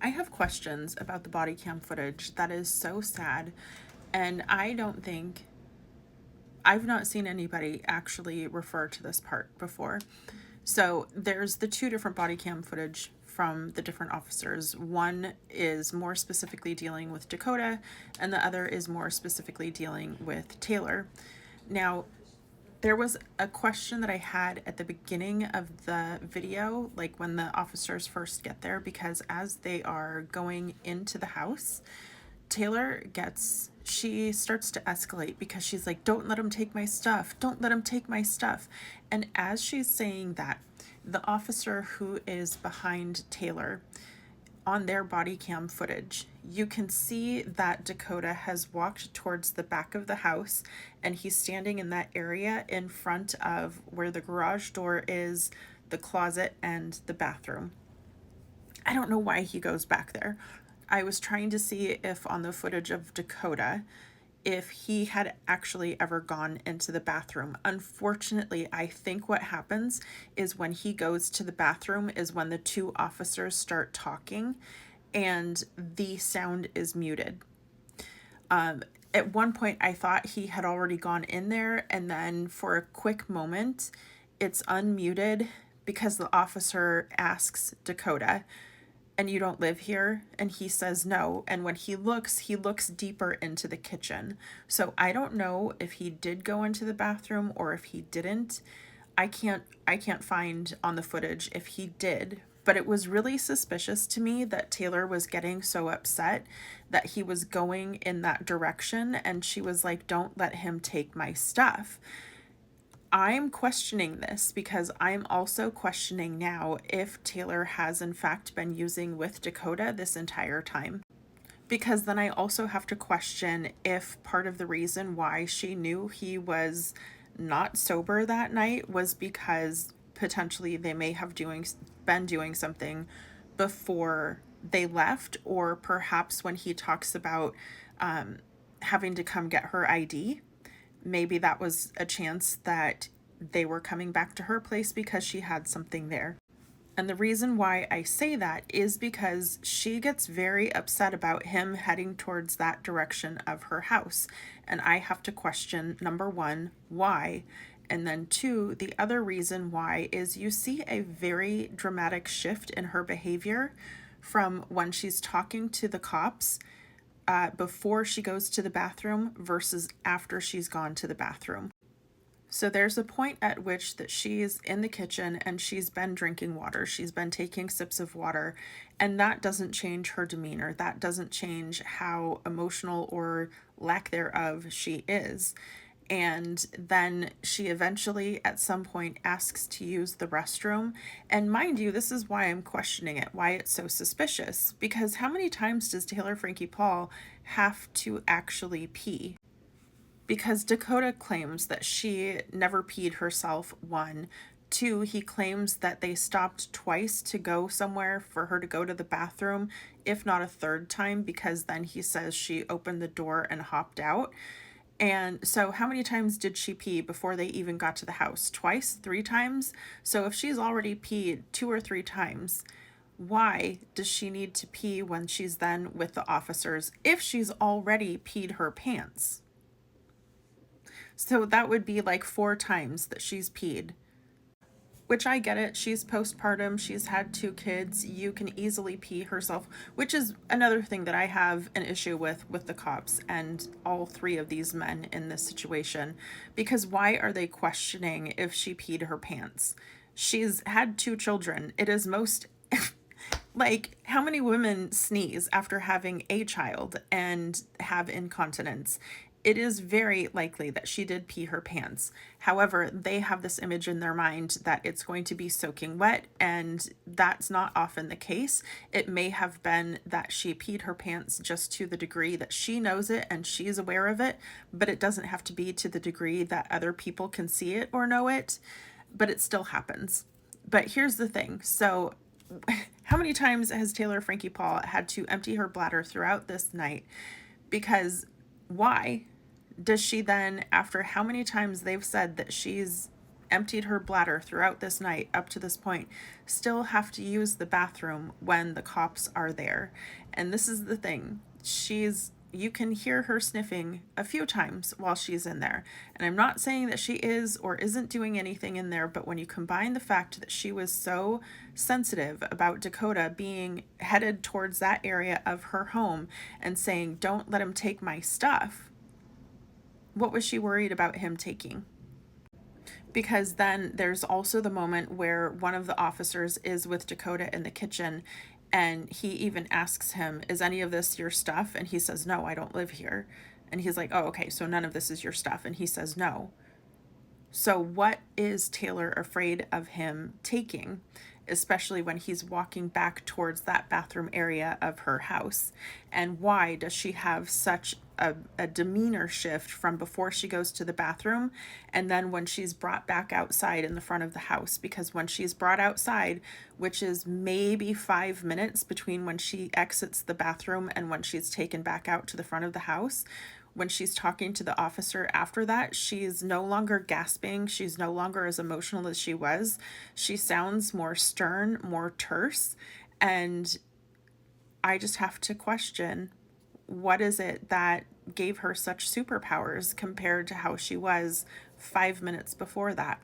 I have questions about the body cam footage that is so sad, and I've not seen anybody actually refer to this part before. So there's the two different body cam footage from the different officers. One is more specifically dealing with Dakota, and the other is more specifically dealing with Taylor. Now, there was a question that I had at the beginning of the video, like when the officers first get there, because as they are going into the house, she starts to escalate because she's like, don't let him take my stuff. Don't let him take my stuff. And as she's saying that, the officer who is behind Taylor, on their body cam footage, you can see that Dakota has walked towards the back of the house and he's standing in that area in front of where the garage door is, the closet, and the bathroom. I don't know why he goes back there. I was trying to see if on the footage of Dakota, if he had actually ever gone into the bathroom. Unfortunately, I think what happens is when he goes to the bathroom is when the two officers start talking and the sound is muted. At one point, I thought he had already gone in there, and then for a quick moment, it's unmuted because the officer asks Dakota, and you don't live here? And he says no. And when he looks deeper into the kitchen. So I don't know if he did go into the bathroom or if he didn't. I can't find on the footage if he did. But it was really suspicious to me that Taylor was getting so upset that he was going in that direction, and she was like, "Don't let him take my stuff." I'm questioning this because I'm also questioning now if Taylor has in fact been using with Dakota this entire time. Because then I also have to question if part of the reason why she knew he was not sober that night was because potentially they may have been doing something before they left, or perhaps when he talks about having to come get her ID, maybe that was a chance that they were coming back to her place because she had something there. And the reason why I say that is because she gets very upset about him heading towards that direction of her house. And I have to question, number one, why? And then two, the other reason why is you see a very dramatic shift in her behavior from when she's talking to the cops before she goes to the bathroom versus after she's gone to the bathroom. So there's a point at which that she's in the kitchen and she's been drinking water. She's been taking sips of water, and that doesn't change her demeanor. That doesn't change how emotional or lack thereof she is. And then she eventually, at some point, asks to use the restroom. And mind you, this is why I'm questioning it, why it's so suspicious. Because how many times does Taylor Frankie Paul have to actually pee? Because Dakota claims that she never peed herself, one. Two, he claims that they stopped twice to go somewhere for her to go to the bathroom, if not a third time, because then he says she opened the door and hopped out. And so, how many times did she pee before they even got to the house? Twice? Three times? So, if she's already peed two or three times, why does she need to pee when she's then with the officers if she's already peed her pants? So that would be like four times that she's peed. Which I get it. She's postpartum. She's had two kids. You can easily pee herself, which is another thing that I have an issue with the cops and all three of these men in this situation. Because why are they questioning if she peed her pants? She's had two children. It is most like, how many women sneeze after having a child and have incontinence? It is very likely that she did pee her pants. However, they have this image in their mind that it's going to be soaking wet, and that's not often the case. It may have been that she peed her pants just to the degree that she knows it and she's aware of it, but it doesn't have to be to the degree that other people can see it or know it, but it still happens. But here's the thing. So, how many times has Taylor Frankie Paul had to empty her bladder throughout this night? Because why does she then, after how many times they've said that she's emptied her bladder throughout this night up to this point, still have to use the bathroom when the cops are there. And this is the thing. You can hear her sniffing a few times while she's in there. And I'm not saying that she is or isn't doing anything in there, but when you combine the fact that she was so sensitive about Dakota being headed towards that area of her home and saying, "Don't let him take my stuff," what was she worried about him taking? Because then there's also the moment where one of the officers is with Dakota in the kitchen, and he even asks him, "Is any of this your stuff?" And he says, "No, I don't live here." And he's like, "Oh, okay, so none of this is your stuff." And he says, "No." So what is Taylor afraid of him taking, especially when he's walking back towards that bathroom area of her house? And why does she have such a demeanor shift from before she goes to the bathroom and then when she's brought back outside in the front of the house? Because when she's brought outside, which is maybe 5 minutes between when she exits the bathroom and when she's taken back out to the front of the house, when she's talking to the officer after that, she's no longer gasping. She's no longer as emotional as she was. She sounds more stern, more terse. And I just have to question, what is it that gave her such superpowers compared to how she was 5 minutes before that?